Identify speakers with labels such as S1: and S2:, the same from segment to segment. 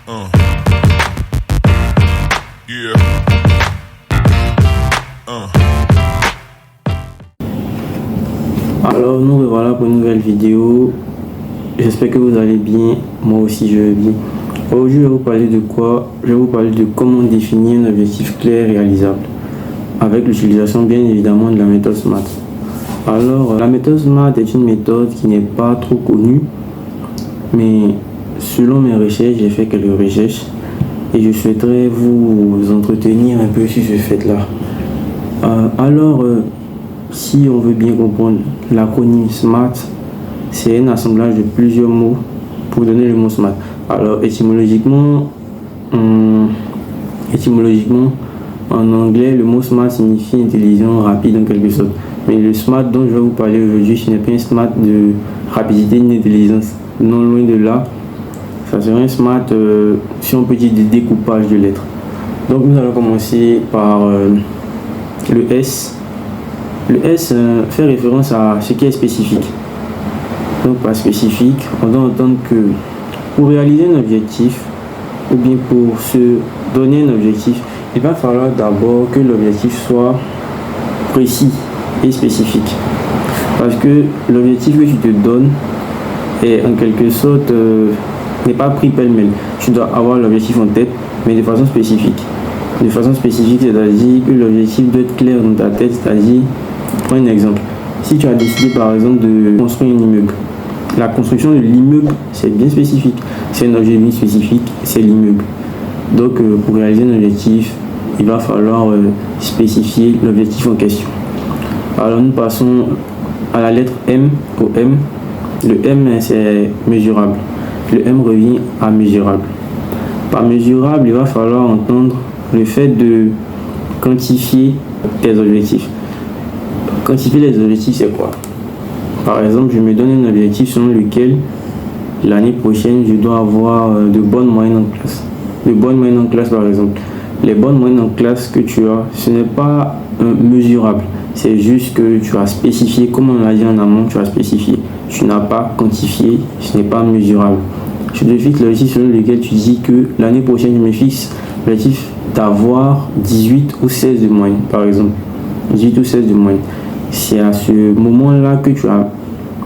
S1: Uh. Yeah.
S2: Alors nous revoilà pour une nouvelle vidéo. J'espère que vous allez bien, moi aussi je vais bien. Aujourd'hui je vais vous parler de quoi? Je vais vous parler de comment définir un objectif clair et réalisable avec l'utilisation bien évidemment de la méthode SMART. Alors la méthode SMART est une méthode qui n'est pas trop connue, mais selon mes recherches, j'ai fait quelques recherches et je souhaiterais vous entretenir un peu sur ce fait-là. Si on veut bien comprendre, l'acronyme SMART, c'est un assemblage de plusieurs mots pour donner le mot SMART. Alors étymologiquement, en anglais, le mot SMART signifie intelligent, rapide en quelque sorte. Mais le SMART dont je vais vous parler aujourd'hui, ce n'est pas un SMART de rapidité ni d'intelligence. Non, loin de là. Ça serait un SMART, si on peut dire, de découpage de lettres. Donc nous allons commencer par le S. Le S fait référence à ce qui est spécifique. Donc par spécifique, on doit entendre que pour réaliser un objectif, ou bien pour se donner un objectif, il va falloir d'abord que l'objectif soit précis et spécifique. Parce que l'objectif que tu te donnes est en quelque sorte n'est pas pris pêle-mêle. Tu dois avoir l'objectif en tête, mais de façon spécifique. De façon spécifique, c'est-à-dire que l'objectif doit être clair dans ta tête, c'est-à-dire, prends un exemple. Si tu as décidé par exemple de construire un immeuble, la construction de l'immeuble, c'est bien spécifique. C'est un objet bien spécifique, c'est l'immeuble. Donc pour réaliser un objectif, il va falloir spécifier l'objectif en question. Alors nous passons à la lettre M, au M. Le M, c'est mesurable. Le M revient à mesurable. Par mesurable, il va falloir entendre le fait de quantifier tes objectifs. Quantifier les objectifs, c'est quoi? Par exemple, je me donne un objectif selon lequel l'année prochaine, je dois avoir de bonnes moyennes en classe. De bonnes moyennes en classe, par exemple. Les bonnes moyennes en classe que tu as, ce n'est pas mesurable. C'est juste que tu as spécifié, comme on l'a dit en amont, tu as spécifié. Tu n'as pas quantifié, ce n'est pas mesurable. Tu te fixes l'objectif selon lequel tu dis que l'année prochaine, je me fixe l'objectif d'avoir 18 ou 16 de moyenne, par exemple. 18 ou 16 de moyenne. C'est à ce moment-là que tu as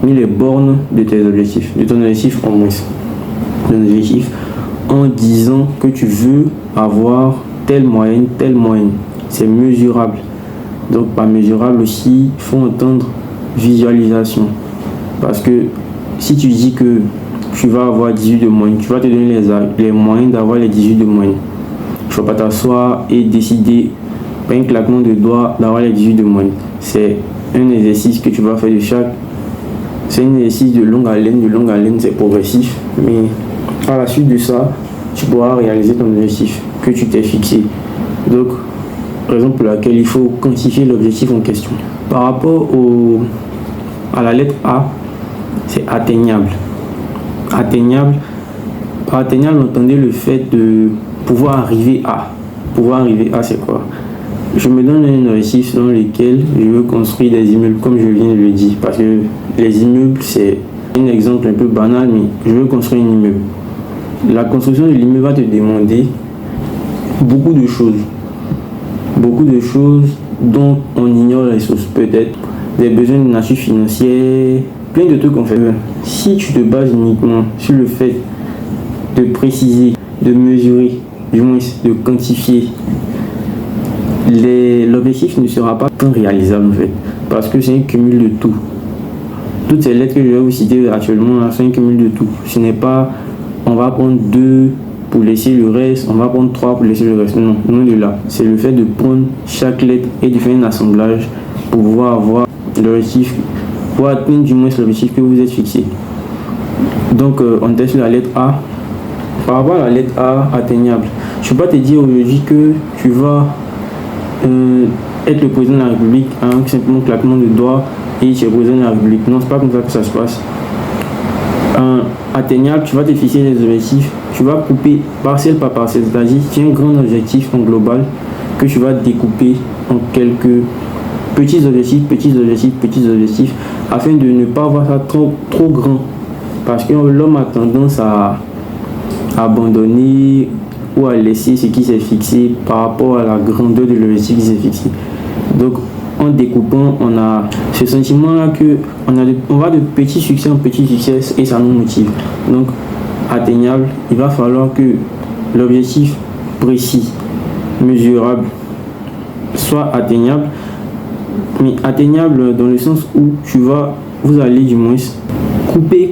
S2: mis les bornes de tes objectifs, de ton objectif en moins. Ton objectif en disant que tu veux avoir telle moyenne. C'est mesurable. Donc par mesurable aussi, il faut entendre visualisation. Parce que si tu dis que tu vas avoir 18 de moyenne, tu vas te donner les moyens d'avoir les 18 de moyenne. Il ne faut pas t'asseoir et décider par un claquement de doigts d'avoir les 18 de moyenne. C'est un exercice que tu vas faire de chaque. C'est un exercice de longue haleine, c'est progressif. Mais à la suite de ça, tu pourras réaliser ton objectif que tu t'es fixé. Donc, raison pour laquelle il faut quantifier l'objectif en question. Par rapport à la lettre A, c'est atteignable. Atteignable. Par atteignable, entendez le fait de pouvoir arriver à. Pouvoir arriver à, c'est quoi? Je me donne un objectif dans lequel je veux construire des immeubles, comme je viens de le dire. Parce que les immeubles, c'est un exemple un peu banal, mais je veux construire un immeuble. La construction de l'immeuble va te demander beaucoup de choses. Beaucoup de choses dont on ignore les sources, peut-être. Des besoins de nature financière, plein de trucs qu'on fait. Si tu te bases uniquement sur le fait de préciser, de mesurer, du moins de quantifier, l'objectif ne sera pas tant réalisable en fait, parce que c'est un cumul de tout. Toutes ces lettres que je vais vous citer actuellement, c'est un cumul de tout. Ce n'est pas on va prendre 2 pour laisser le reste, on va prendre 3 pour laisser le reste. Non, non de là. C'est le fait de prendre chaque lettre et de faire un assemblage pour pouvoir avoir l'objectif, pour atteindre du moins l'objectif que vous êtes fixé. Donc on teste la lettre A. Par rapport à la lettre A atteignable, je ne peux pas te dire aujourd'hui que tu vas être le président de la République en simplement claquement de doigts et tu es président de la République. Non, c'est pas comme ça que ça se passe. Atteignable, tu vas te fixer des objectifs, tu vas couper parcelle par parcelle, c'est-à-dire tu as un grand objectif en global que tu vas découper en quelques petits objectifs, afin de ne pas avoir ça trop grand. Parce que l'homme a tendance abandonner ou à laisser ce qui s'est fixé par rapport à la grandeur de l'objectif qui s'est fixé. Donc, en découpant, on a ce sentiment-là que on va de petit succès en petit succès et ça nous motive. Donc, atteignable, il va falloir que l'objectif précis, mesurable, soit atteignable, mais atteignable dans le sens où vous allez du moins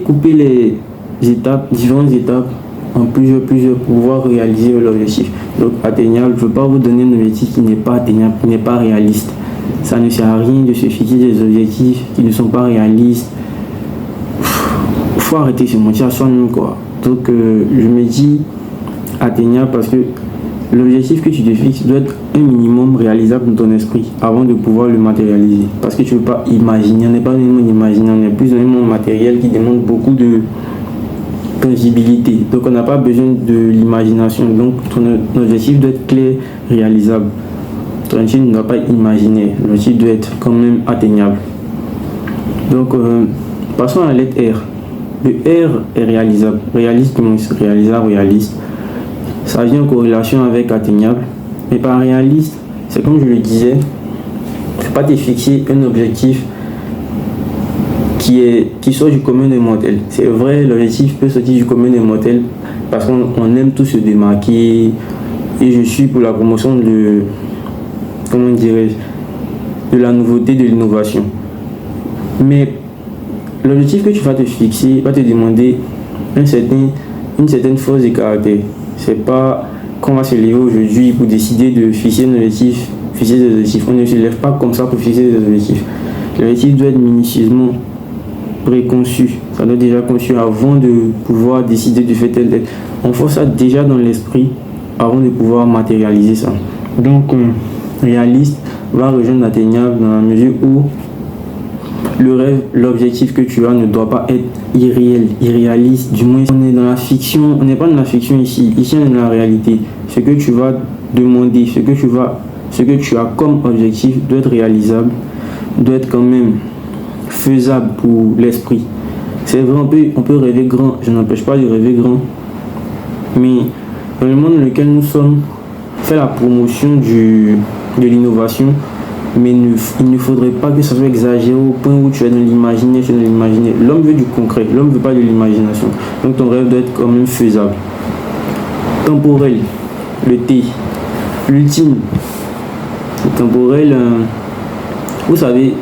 S2: couper les étapes, différentes étapes en plusieurs pour pouvoir réaliser l'objectif. Donc atteignable, je ne veux pas vous donner un objectif qui n'est pas atteignable, qui n'est pas réaliste. Ça ne sert à rien de se fixer des objectifs qui ne sont pas réalistes. Il faut arrêter de se mentir à soi-même, quoi. Donc je me dis atteignable parce que l'objectif que tu te fixes doit être un minimum réalisable dans ton esprit avant de pouvoir le matérialiser. Parce que tu ne veux pas imaginer, on n'est pas dans le monde imaginaire, on est plus dans le monde matériel qui demande beaucoup de tangibilité. Donc on n'a pas besoin de l'imagination. Donc ton objectif doit être clair, réalisable. Ton objectif ne doit pas imaginer. L'objectif doit être quand même atteignable. Donc passons à la lettre R. Le R est réalisable. Réaliste, réalisable, réaliste. Ça vient en corrélation avec atteignable. Mais par réaliste, c'est comme je le disais, il ne faut pas te fixer un objectif qui sort du commun des mortels. C'est vrai, l'objectif peut sortir du commun des mortels parce qu'on aime tous se démarquer et je suis pour la promotion de la nouveauté, de l'innovation. Mais l'objectif que tu vas te fixer va te demander une certaine force de caractère. C'est pas qu'on va se lever aujourd'hui pour décider de fixer un objectif, fixer des objectifs. On ne se lève pas comme ça pour fixer des objectifs. L'objectif doit être minutieusement préconçu. Ça doit être déjà conçu avant de pouvoir décider de faire tel. On fait ça déjà dans l'esprit avant de pouvoir matérialiser ça. Donc, réaliste va rejoindre l'atteignable dans la mesure où le rêve, l'objectif que tu as ne doit pas être irréel, irréaliste. Du moins, on est dans la fiction, on n'est pas dans la fiction ici. Ici, on est dans la réalité. Ce que tu vas demander, ce que tu as comme objectif doit être réalisable, doit être quand même faisable pour l'esprit. C'est vrai, on peut rêver grand, je n'empêche pas de rêver grand. Mais dans le monde dans lequel nous sommes, faire la promotion de l'innovation, mais il ne faudrait pas que ça soit exagéré au point où tu es dans l'imaginaire, L'homme veut du concret, l'homme ne veut pas de l'imagination. Donc ton rêve doit être quand même faisable. Temporel, le T, l'ultime. Temporel, vous savez,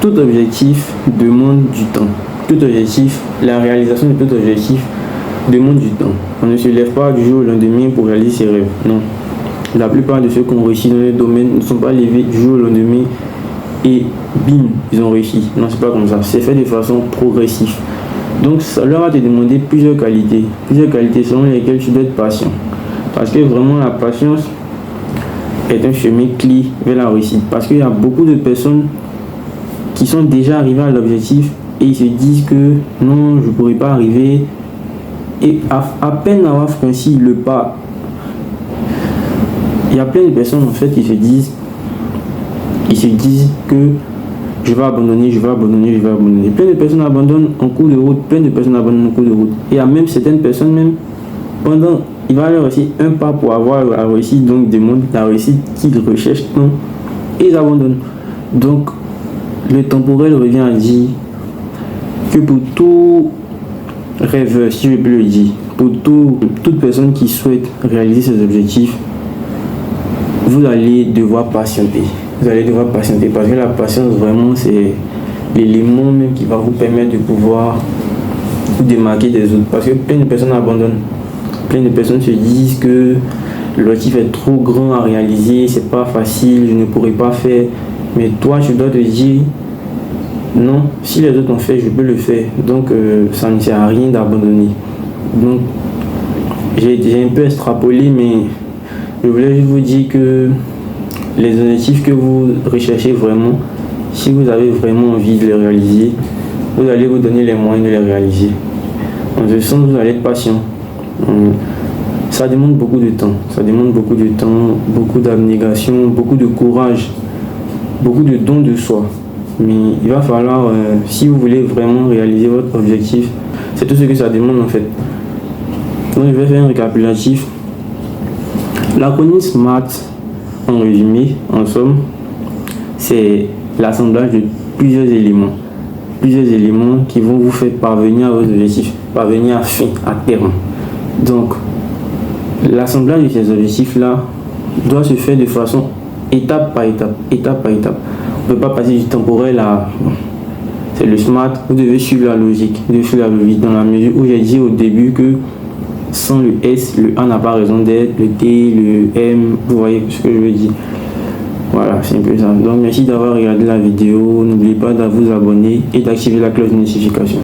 S2: tout objectif demande du temps. Tout objectif, la réalisation de tout objectif demande du temps. On ne se lève pas du jour au lendemain pour réaliser ses rêves. Non. La plupart de ceux qui ont réussi dans les domaines ne sont pas levés du jour au lendemain et bim, ils ont réussi. Non, c'est pas comme ça. C'est fait de façon progressive. Donc, ça leur va te demander plusieurs qualités selon lesquelles tu dois être patient. Parce que vraiment, la patience est un chemin clé vers la réussite. Parce qu'il y a beaucoup de personnes qui sont déjà arrivées à l'objectif et ils se disent que non, je ne pourrai pas arriver. Et à peine avoir franchi le pas, il y a plein de personnes en fait qui se disent que je vais abandonner. Plein de personnes abandonnent en cours de route, Et il y a même certaines personnes, il va leur rester un pas pour avoir la réussite, donc demandent la réussite qu'ils recherchent tant, et ils abandonnent. Donc, le temporel revient à dire que pour tout rêveur, si je peux le dire, pour toute personne qui souhaite réaliser ses objectifs, vous allez devoir patienter. Parce que la patience, vraiment, c'est l'élément même qui va vous permettre de pouvoir vous démarquer des autres. Parce que plein de personnes abandonnent. Plein de personnes se disent que l'objectif est trop grand à réaliser, c'est pas facile, je ne pourrai pas faire. Mais toi, je dois te dire, non, si les autres ont fait, je peux le faire. Donc, ça ne sert à rien d'abandonner. Donc, j'ai un peu extrapolé, mais je voulais juste vous dire que les objectifs que vous recherchez vraiment, si vous avez vraiment envie de les réaliser, vous allez vous donner les moyens de les réaliser. En ce sens, vous allez être patient. Ça demande beaucoup de temps. Beaucoup d'abnégation, beaucoup de courage, beaucoup de don de soi. Mais il va falloir, si vous voulez vraiment réaliser votre objectif, c'est tout ce que ça demande en fait. Donc je vais faire un récapitulatif. L'acronyme SMART, en résumé, en somme, c'est l'assemblage de plusieurs éléments qui vont vous faire parvenir à vos objectifs, parvenir à fin, à terme. Donc, l'assemblage de ces objectifs-là doit se faire de façon étape par étape. On ne peut pas passer du temporel à... C'est le SMART, vous devez suivre la logique, dans la mesure où j'ai dit au début que sans le S, le A n'a pas raison d'être, le T, le M, vous voyez ce que je veux dire. Voilà, c'est un peu ça. Donc merci d'avoir regardé la vidéo. N'oubliez pas de vous abonner et d'activer la cloche de notification.